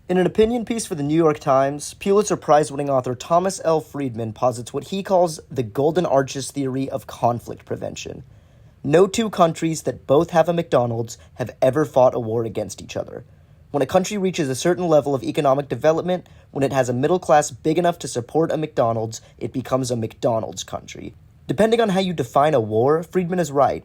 In an opinion piece for the New York Times, Pulitzer Prize-winning author Thomas L. Friedman posits what he calls the Golden Arches theory of conflict prevention. No two countries that both have a McDonald's have ever fought a war against each other. When a country reaches a certain level of economic development, when it has a middle class big enough to support a McDonald's, it becomes a McDonald's country. Depending on how you define a war, Friedman is right.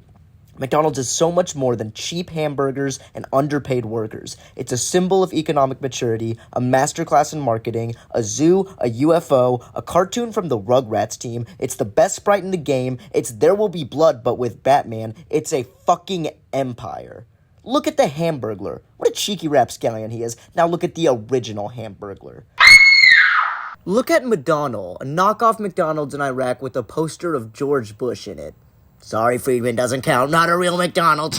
McDonald's is so much more than cheap hamburgers and underpaid workers. It's a symbol of economic maturity, a masterclass in marketing, a zoo, a UFO, a cartoon from the Rugrats team. It's the best Sprite in the game. It's There Will Be Blood, but with Batman. It's a fucking empire. Look at the Hamburglar. What a cheeky rapscallion he is. Now look at the original Hamburglar. Look at McDonald, a knockoff McDonald's in Iraq with a poster of George Bush in it. Sorry, Friedman doesn't count. Not a real McDonald's.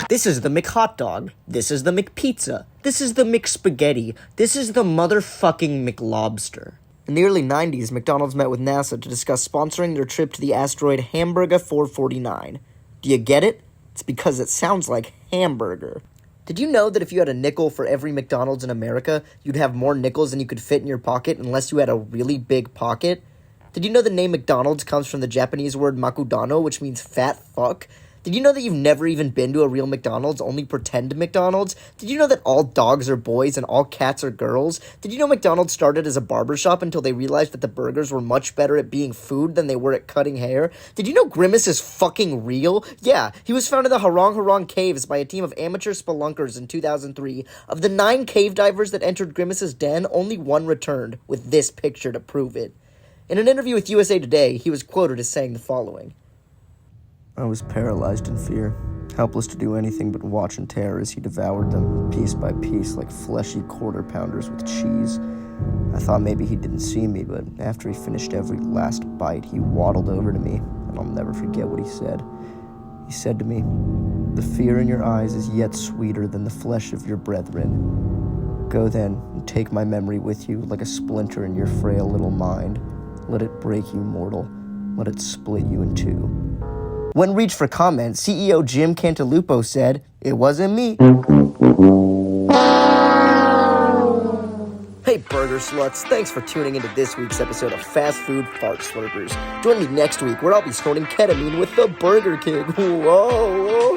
This is the McHotdog. This is the McPizza. This is the McSpaghetti. This is the motherfucking McLobster. In the early 90s, McDonald's met with NASA to discuss sponsoring their trip to the asteroid Hamburger 449. Do you get it? It's because it sounds like hamburger. Did you know that if you had a nickel for every McDonald's in America, you'd have more nickels than you could fit in your pocket unless you had a really big pocket? Did you know the name McDonald's comes from the Japanese word makudano, which means fat fuck? Did you know that you've never even been to a real McDonald's, only pretend McDonald's? Did you know that all dogs are boys and all cats are girls? Did you know McDonald's started as a barbershop until they realized that the burgers were much better at being food than they were at cutting hair? Did you know Grimace is fucking real? Yeah, he was found in the Harong Harong Caves by a team of amateur spelunkers in 2003. Of the 9 cave divers that entered Grimace's den, only 1 returned, with this picture to prove it. In an interview with USA Today, he was quoted as saying the following. I was paralyzed in fear, helpless to do anything but watch in terror as he devoured them, piece by piece, like fleshy quarter-pounders with cheese. I thought maybe he didn't see me, but after he finished every last bite, he waddled over to me, and I'll never forget what he said. He said to me, "The fear in your eyes is yet sweeter than the flesh of your brethren. Go then, and take my memory with you like a splinter in your frail little mind. Let it break you, mortal. Let it split you in two." When reached for comment, CEO Jim Cantalupo said, "It wasn't me." Hey, burger sluts. Thanks for tuning into this week's episode of Fast Food Fart Slurpers. Join me next week where I'll be snorting ketamine with the Burger King. Whoa.